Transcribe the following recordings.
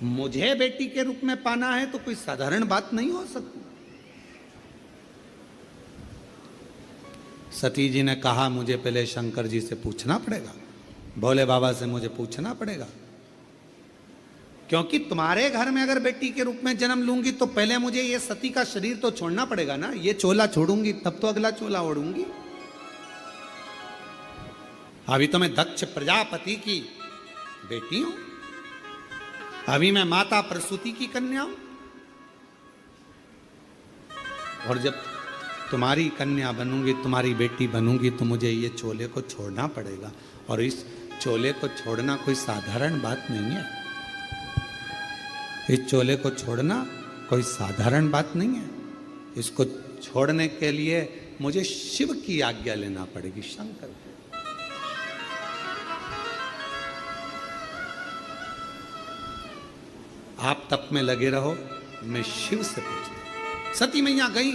मुझे बेटी के रूप में पाना है तो कोई साधारण बात नहीं हो सकती। सती जी ने कहा मुझे पहले शंकर जी से पूछना पड़ेगा, भोले बाबा से मुझे पूछना पड़ेगा, क्योंकि तुम्हारे घर में अगर बेटी के रूप में जन्म लूंगी तो पहले मुझे ये सती का शरीर तो छोड़ना पड़ेगा ना। ये चोला छोड़ूंगी तब तो अगला चोला ओढ़ूंगी। अभी तो मैं दक्ष प्रजापति की बेटी हूं, अभी मैं माता प्रसूति की कन्या हूं, और जब तुम्हारी कन्या बनूंगी, तुम्हारी बेटी बनूंगी, तो मुझे ये चोले को छोड़ना पड़ेगा। और इस चोले को छोड़ना कोई साधारण बात नहीं है। इस चोले को छोड़ना कोई साधारण बात नहीं है। इसको छोड़ने के लिए मुझे शिव की आज्ञा लेना पड़ेगी, शंकर की। आप तप में लगे रहो, मैं शिव से पूछता। सती मैया गई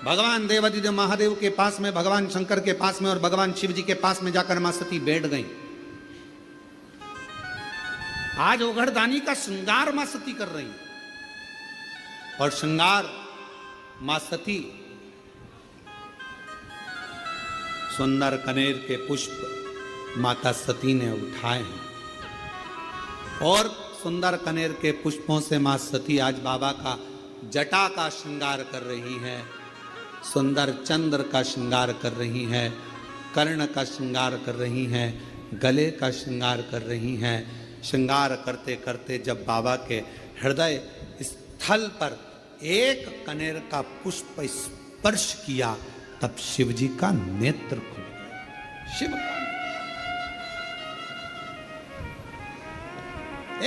भगवान देवादिदेव महादेव के पास में, भगवान शंकर के पास में और भगवान शिव जी के पास में जाकर मां सती बैठ गई। आज ओघड़दानी का श्रृंगार मां सती कर रही, और श्रृंगार मां सती सुंदर कनेर के पुष्प माता सती ने उठाए हैं, और सुंदर कनेर के पुष्पों से मां सती आज बाबा का जटा का श्रृंगार कर रही है, सुंदर चंद्र का श्रृंगार कर रही है, कर्ण का श्रृंगार कर रही हैं, गले का श्रृंगार कर रही हैं। श्रृंगार करते करते जब बाबा के हृदय स्थल पर एक कनेर का पुष्प स्पर्श किया, तब शिव जी का नेत्र खुल गया। शिव का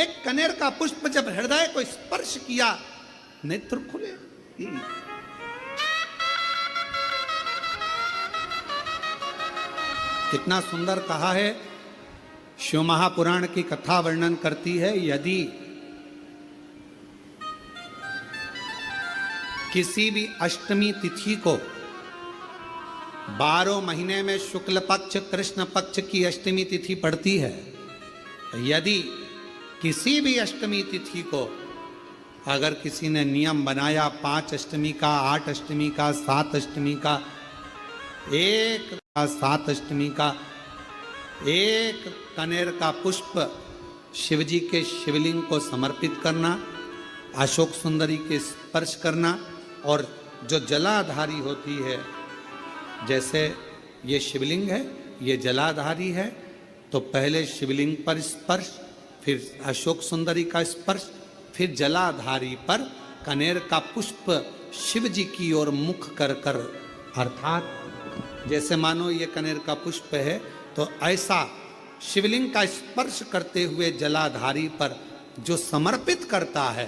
एक कनेर का पुष्प जब हृदय को स्पर्श किया, नेत्र खुले। कितना सुंदर कहा है। शिव महापुराण की कथा वर्णन करती है, यदि किसी भी अष्टमी तिथि को 12 महीने में शुक्ल पक्ष कृष्ण पक्ष की अष्टमी तिथि पड़ती है, यदि किसी भी अष्टमी तिथि को अगर किसी ने नियम बनाया 5 अष्टमी का, 8 अष्टमी का, 7 अष्टमी का, 7 अष्टमी का, एक कनेर का पुष्प शिवजी के शिवलिंग को समर्पित करना, अशोक सुंदरी के स्पर्श करना, और जो जलाधारी होती है, जैसे ये शिवलिंग है, ये जलाधारी है, तो पहले शिवलिंग पर स्पर्श, फिर अशोक सुंदरी का स्पर्श, फिर जलाधारी पर कनेर का पुष्प शिव जी की ओर मुख कर कर, अर्थात जैसे मानो ये कनेर का पुष्प है, तो ऐसा शिवलिंग का स्पर्श करते हुए जलाधारी पर जो समर्पित करता है,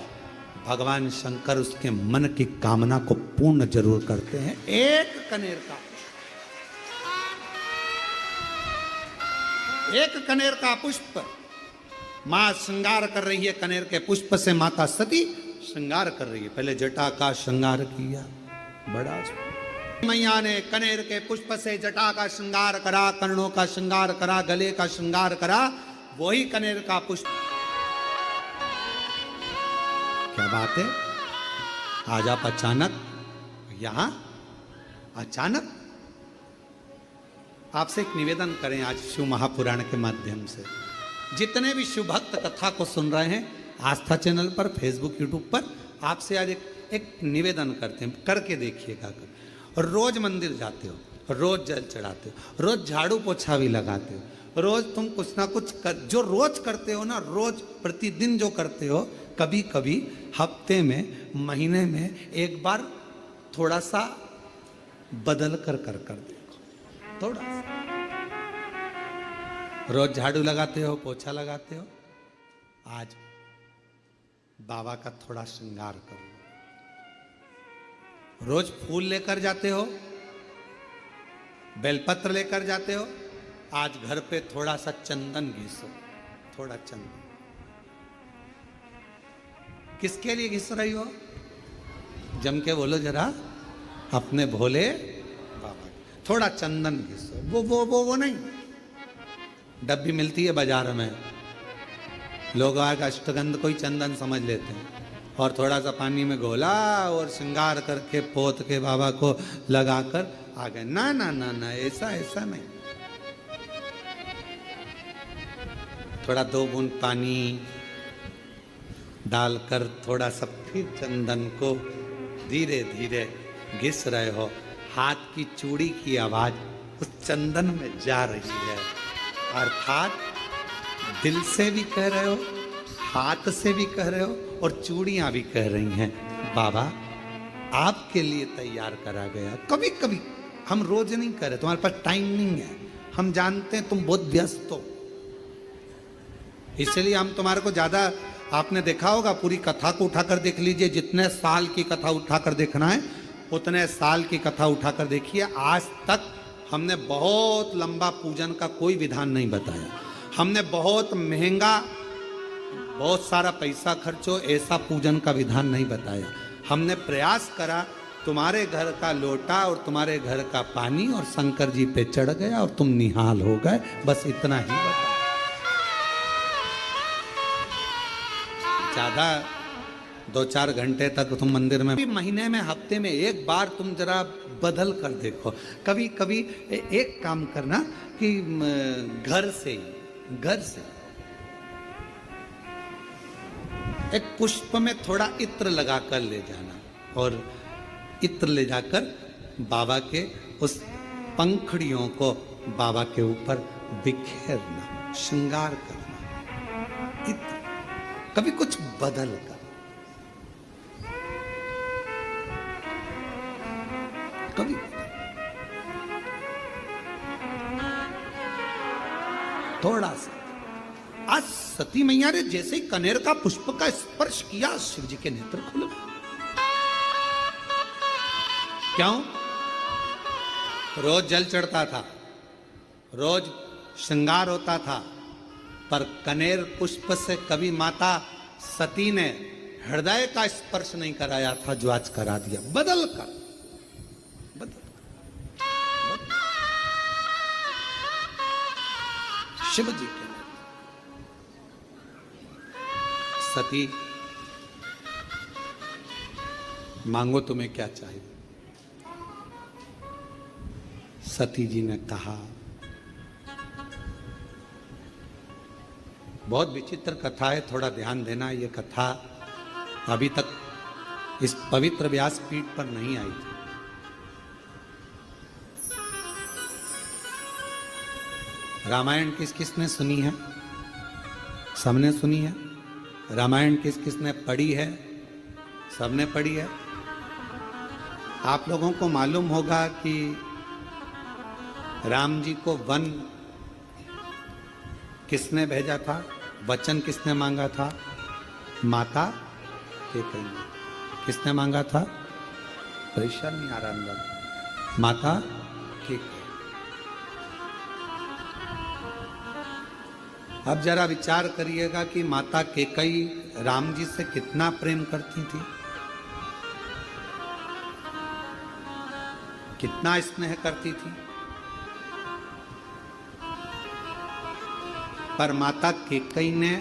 भगवान शंकर उसके मन की कामना को पूर्ण जरूर करते हैं। एक कनेर का पुष्प, एक कनेर का पुष्प मां श्रृंगार कर रही है। कनेर के पुष्प से माता सती श्रृंगार कर रही है। पहले जटा का श्रृंगार किया, बड़ा मैया ने कनेर के पुष्प से जटा का श्रृंगार करा, कर्णों का श्रृंगार करा, गले का श्रृंगार करा, वही कनेर का पुष्प। क्या बात है। आज आप अचानक यहां, अचानक आपसे एक निवेदन करें आज शिव महापुराण के माध्यम से, जितने भी शिव भक्त कथा को सुन रहे हैं आस्था चैनल पर, फेसबुक, यूट्यूब पर, आपसे आज एक निवेदन करते हैं, करके देखिएगा। रोज मंदिर जाते हो, रोज जल चढ़ाते हो, रोज झाड़ू पोछा भी लगाते हो, रोज तुम कुछ ना कुछ जो रोज करते हो ना, रोज प्रतिदिन जो करते हो, कभी कभी हफ्ते में, महीने में एक बार थोड़ा सा बदल कर देखो, थोड़ा सा। रोज झाड़ू लगाते हो, पोछा लगाते हो, आज बाबा का थोड़ा श्रृंगार करो। रोज फूल लेकर जाते हो, बेलपत्र लेकर जाते हो, आज घर पे थोड़ा सा चंदन घिसो, थोड़ा चंदन। किसके लिए घिस रही हो? जम के बोलो जरा, अपने भोले बाबा। थोड़ा चंदन घिसो, वो नहीं, डब्बी मिलती है बाजार में, लोग आग अष्टगंध को ही चंदन समझ लेते हैं और थोड़ा सा पानी में घोला और श्रृंगार करके पोत के बाबा को लगाकर आ गए। ना ना ना ना, ऐसा ऐसा नहीं। थोड़ा 2 बूंद पानी डालकर थोड़ा सा फिर चंदन को धीरे धीरे घिस रहे हो। हाथ की चूड़ी की आवाज उस चंदन में जा रही है, अर्थात दिल से भी कह रहे हो, हाथ से भी कह रहे हो और चूड़ियां भी कह रही हैं, बाबा आपके लिए तैयार करा गया। कभी कभी हम रोज नहीं कर रहे, तुम्हारे पास टाइम नहीं है, हम जानते हैं तुम बहुत व्यस्त हो, इसलिए हम तुम्हारे को ज्यादा, आपने देखा होगा पूरी कथा को उठाकर देख लीजिए, जितने साल की कथा उठाकर देखना है उतने साल की कथा उठाकर देखिए। आज तक हमने बहुत लंबा पूजन का कोई विधान नहीं बताया, हमने बहुत महंगा, बहुत सारा पैसा खर्चो ऐसा पूजन का विधान नहीं बताया। हमने प्रयास करा तुम्हारे घर का लोटा और तुम्हारे घर का पानी और शंकर जी पे चढ़ गया और तुम निहाल हो गए, बस इतना ही बताया। ज्यादा 2-4 घंटे तक तुम मंदिर में, महीने में हफ्ते में एक बार तुम जरा बदल कर देखो। कभी कभी एक काम करना कि घर से एक पुष्प में थोड़ा इत्र लगा कर ले जाना और इत्र ले जाकर बाबा के उस पंखड़ियों को बाबा के ऊपर बिखेरना, श्रृंगार करना। इत्र कभी कुछ बदल कर, कभी थोड़ा सा। आज सती मैया ने जैसे ही कनेर का पुष्प का स्पर्श किया, शिव जी के नेत्र खुले। क्यों? रोज जल चढ़ता था, रोज श्रृंगार होता था, पर कनेर पुष्प से कभी माता सती ने हृदय का स्पर्श नहीं कराया था, जो आज करा दिया। बदल कर शिव जी के सती, मांगो तुम्हें क्या चाहिए। सती जी ने कहा, बहुत विचित्र कथा है, थोड़ा ध्यान देना। ये कथा अभी तक इस पवित्र व्यासपीठ पर नहीं आई थी। रामायण किस किसने सुनी है? सबने सुनी है। रामायण किस किसने पढ़ी है? सबने पढ़ी है। आप लोगों को मालूम होगा कि राम जी को वन किसने भेजा था? वचन किसने मांगा था? माता कैकेयी ने। किसने मांगा था? परेशान नहीं आ रहा अंदर। माता कैकेयी। अब जरा विचार करिएगा कि माता कैकेयी राम जी से कितना प्रेम करती थी, कितना स्नेह करती थी। पर माता कैकेयी ने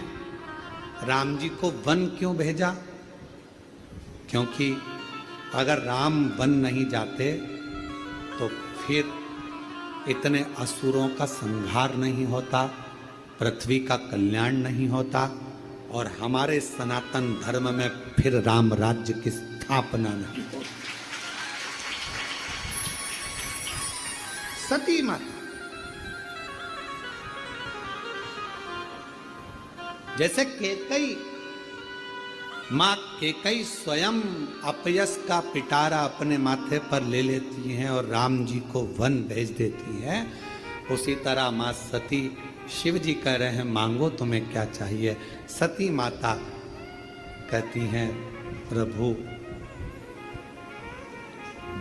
राम जी को वन क्यों भेजा? क्योंकि अगर राम वन नहीं जाते तो फिर इतने असुरों का संहार नहीं होता, पृथ्वी का कल्याण नहीं होता और हमारे सनातन धर्म में फिर राम राज्य की स्थापना नहीं होती। सती माता जैसे कैकेयी, मां कैकेयी स्वयं अपयश का पिटारा अपने माथे पर ले लेती हैं और राम जी को वन भेज देती हैं, उसी तरह मां सती, शिव जी कह रहे हैं मांगो तुम्हें क्या चाहिए। सती माता कहती हैं प्रभु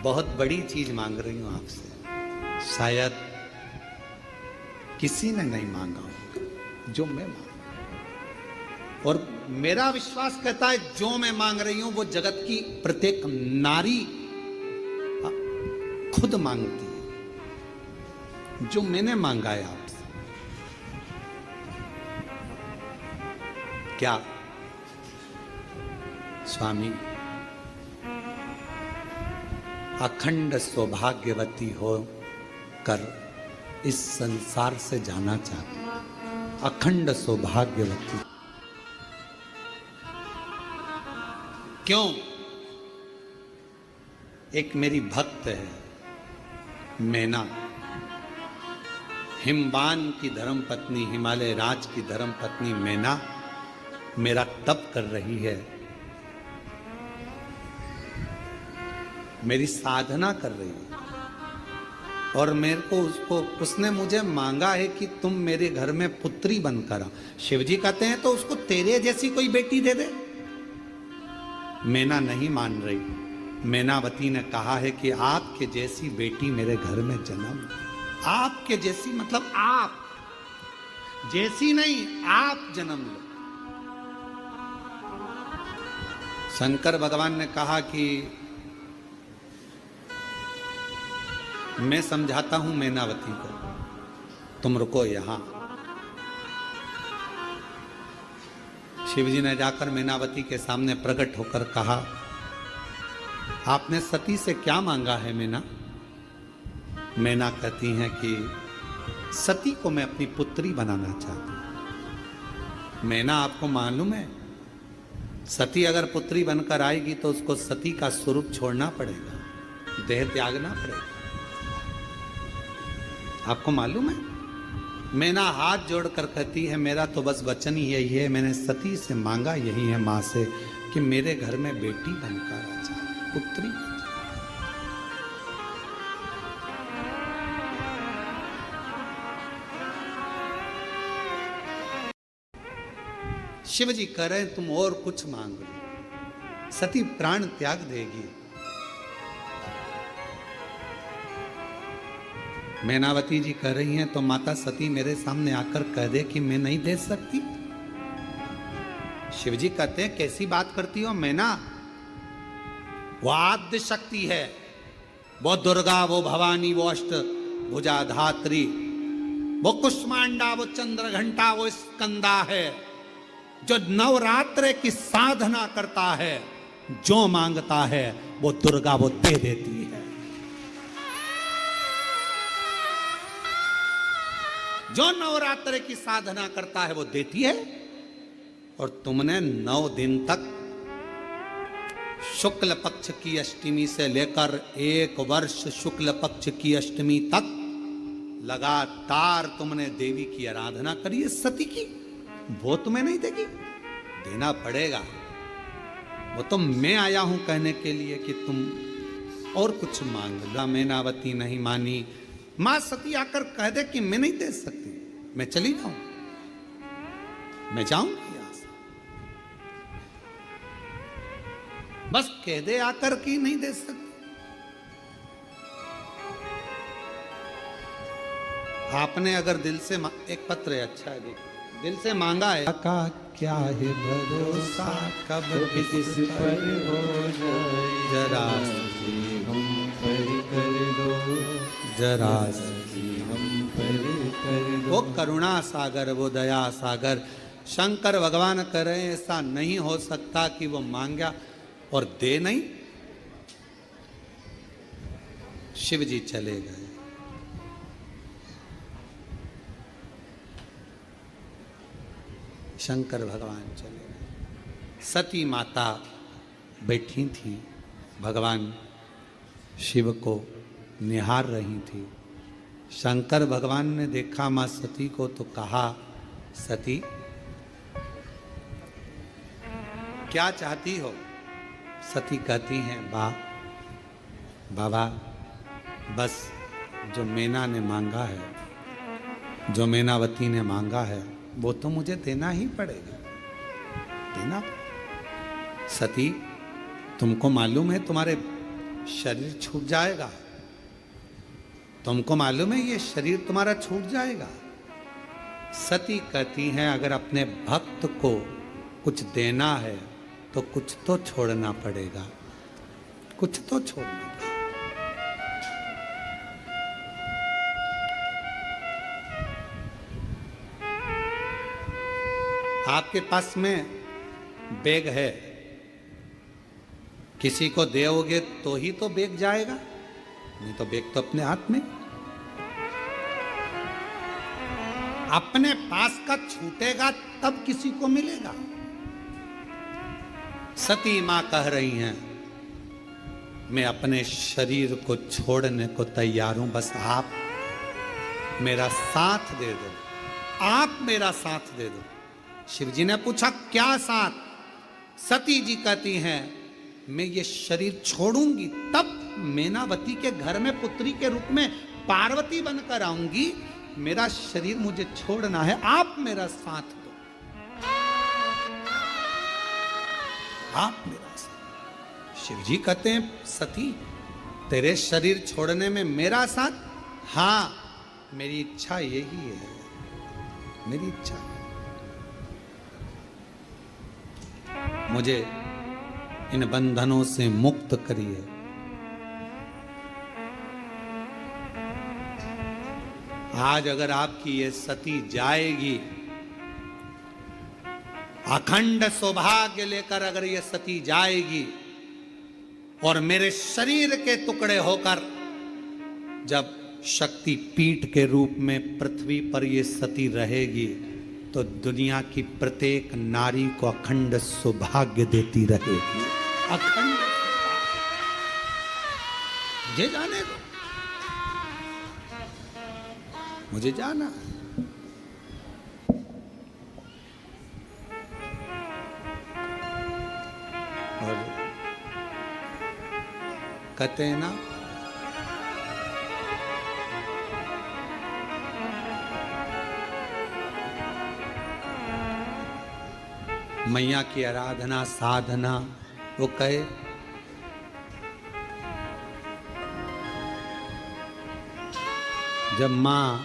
बहुत बड़ी चीज मांग रही हूं आपसे, शायद किसी ने नहीं मांगा होगा जो मैं मांग, और मेरा विश्वास कहता है जो मैं मांग रही हूं वो जगत की प्रत्येक नारी खुद मांगती है, जो मैंने मांगा है आपसे। क्या स्वामी अखंड सौभाग्यवती हो कर इस संसार से जाना चाहती, अखंड सौभाग्यवती। क्यों? एक मेरी भक्त है मैना, हिमवान की धर्म पत्नी, हिमालय राज की धर्म पत्नी मैना मेरा तप कर रही है, मेरी साधना कर रही है, और मेरे को उसने मुझे मांगा है कि तुम मेरे घर में पुत्री बनकर आ। शिवजी कहते हैं तो उसको तेरे जैसी कोई बेटी दे दे। मैना नहीं मान रही। मैनावती ने कहा है कि आपके जैसी बेटी मेरे घर में जन्म, आपके जैसी मतलब आप जैसी नहीं, आप जन्म लो। शंकर भगवान ने कहा कि मैं समझाता हूं मैनावती को, तुम रुको यहां। शिवजी ने जाकर मैनावती के सामने प्रकट होकर कहा, आपने सती से क्या मांगा है मैना? मैना कहती हैं कि सती को मैं अपनी पुत्री बनाना चाहती हूं। मैना आपको मालूम है, सती अगर पुत्री बनकर आएगी तो उसको सती का स्वरूप छोड़ना पड़ेगा, देह त्यागना पड़ेगा। आपको मालूम है? मैना हाथ जोड़कर कहती है, मेरा तो बस वचन ही यही है, मैंने सती से मांगा यही है मां से कि मेरे घर में बेटी बनकर आ जाए, पुत्री बन जाए। शिव जी कह रहे हैं तुम और कुछ मांग लो, सती प्राण त्याग देगी। मैनावती जी कह रही हैं तो माता सती मेरे सामने आकर कह दे कि मैं नहीं दे सकती। शिवजी कहते हैं कैसी बात करती हो मैना, वो आद्य शक्ति है, वो दुर्गा, वो भवानी, वो अष्ट भुजा धात्री, वो कुष्मांडा, वो चंद्रघंटा, वो स्कंदा है, जो नवरात्र की साधना करता है, जो मांगता है वो दुर्गा वो दे देती है। जो नवरात्र की साधना करता है वो देती है। और तुमने 9 दिन तक शुक्ल पक्ष की अष्टमी से लेकर 1 वर्ष शुक्ल पक्ष की अष्टमी तक लगातार तुमने देवी की आराधना करी है सती की, वो तुम्हें नहीं देगी, देना पड़ेगा। वो तो मैं आया हूं कहने के लिए कि तुम और कुछ मांग लो। मैनावती नहीं मानी। मां सती आकर कह दे कि मैं नहीं दे सकती, मैं चली जाऊं, मैं जाऊंगी यहां से, बस कह दे आकर कि नहीं दे सकती। आपने अगर दिल से एक पत्र है, अच्छा है, देखो दिल से मांगा है, का क्या है भरोसा कब किस पर हो जाए, जरा हम पर कर दो, जरा हम पर कर दो। वो करुणा सागर, वो दया सागर शंकर भगवान कह रहे हैं ऐसा नहीं हो सकता कि वो मांगा और दे नहीं। शिव जी चले गए। शंकर भगवान चले गए। सती माता बैठी थी, भगवान शिव को निहार रही थी। शंकर भगवान ने देखा मां सती को तो कहा, सती क्या चाहती हो? सती कहती हैं, बाबा बस जो मैना ने मांगा है, जो मैनावती ने मांगा है वो तो मुझे देना ही पड़ेगा, देना। सती तुमको मालूम है तुम्हारे शरीर छूट जाएगा, तुमको मालूम है ये शरीर तुम्हारा छूट जाएगा। सती कहती हैं अगर अपने भक्त को कुछ देना है तो कुछ तो छोड़ना पड़ेगा, कुछ तो छोड़ना पड़ेगा। आपके पास में बैग है, किसी को दोगे तो ही तो बैग जाएगा, नहीं तो बैग तो अपने हाथ में। अपने पास का छूटेगा तब किसी को मिलेगा। सती मां कह रही हैं, मैं अपने शरीर को छोड़ने को तैयार हूं, बस आप मेरा साथ दे दो, आप मेरा साथ दे दो। शिव जी ने पूछा क्या साथ? सती जी कहती हैं, मैं ये शरीर छोड़ूंगी तब मैनावती के घर में पुत्री के रूप में पार्वती बनकर आऊंगी। मेरा शरीर मुझे छोड़ना है, आप मेरा साथ दो, आप मेरा साथ। शिव जी कहते हैं, सती तेरे शरीर छोड़ने में मेरा साथ? हां, मेरी इच्छा यही है, मेरी इच्छा है। मुझे इन बंधनों से मुक्त करिए। आज अगर आपकी ये सती जाएगी, अखंड सौभाग्य लेकर अगर ये सती जाएगी और मेरे शरीर के टुकड़े होकर जब शक्ति पीठ के रूप में पृथ्वी पर ये सती रहेगी, तो दुनिया की प्रत्येक नारी को अखंड सौभाग्य देती रहेगी, अखंड। मुझे जाने दो, मुझे जाना। और कहते हैं ना, मैया की आराधना साधना, वो कहे जब मां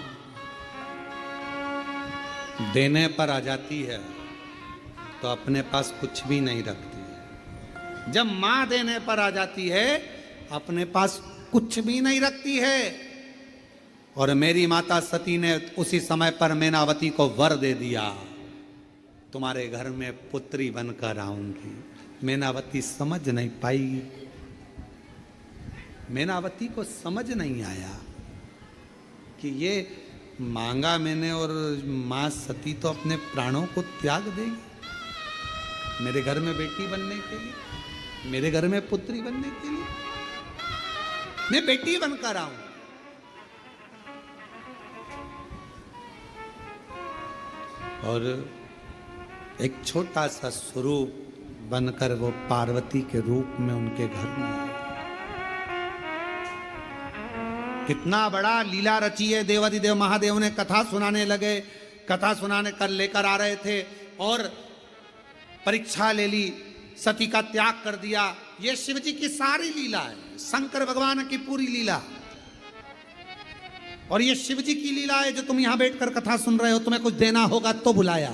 देने पर आ जाती है तो अपने पास कुछ भी नहीं रखती है। जब मां देने पर आ जाती है अपने पास कुछ भी नहीं रखती है। और मेरी माता सती ने उसी समय पर मैनावती को वर दे दिया, तुम्हारे घर में पुत्री बनकर आऊंगी। मैनावती समझ नहीं पाई, मैनावती को समझ नहीं आया कि ये मांगा मैंने और मां सती तो अपने प्राणों को त्याग देगी मेरे घर में बेटी बनने के लिए, मेरे घर में पुत्री बनने के लिए। मैं बेटी बनकर आऊं। और एक छोटा सा स्वरूप बनकर वो पार्वती के रूप में उनके घर में आए। कितना बड़ा लीला रची है। देवाधिदेव महादेव ने कथा सुनाने लगे, कथा सुनाने कर लेकर आ रहे थे और परीक्षा ले ली, सती का त्याग कर दिया। ये शिव जी की सारी लीला है, शंकर भगवान की पूरी लीला। और ये शिव जी की लीला है जो तुम यहां बैठकर कथा सुन रहे हो। तुम्हें कुछ देना होगा तो बुलाया।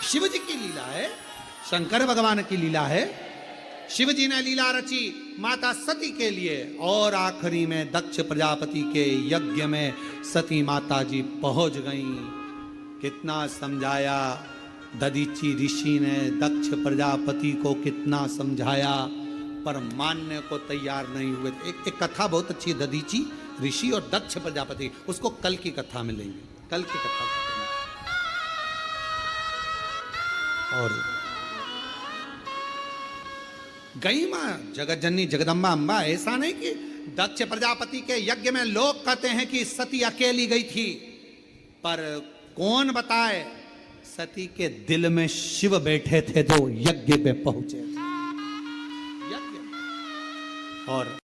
शिव जी की लीला है, शंकर भगवान की लीला है। शिव जी ने लीला रची माता सती के लिए और आखिरी में दक्ष प्रजापति के यज्ञ में सती माता जी पहुंच गईं। कितना समझाया दधीची ऋषि ने, दक्ष प्रजापति को कितना समझाया पर मानने को तैयार नहीं हुए। एक कथा बहुत अच्छी है, दधीची ऋषि और दक्ष प्रजापति, उसको कल की कथा में लेंगे, कल की कथा। और गई मां जगत जननी जगदम्बा अम्बा। ऐसा नहीं कि दक्ष प्रजापति के यज्ञ में लोग कहते हैं कि सती अकेली गई थी, पर कौन बताए सती के दिल में शिव बैठे थे जो यज्ञ पे पहुंचे। यज्ञ और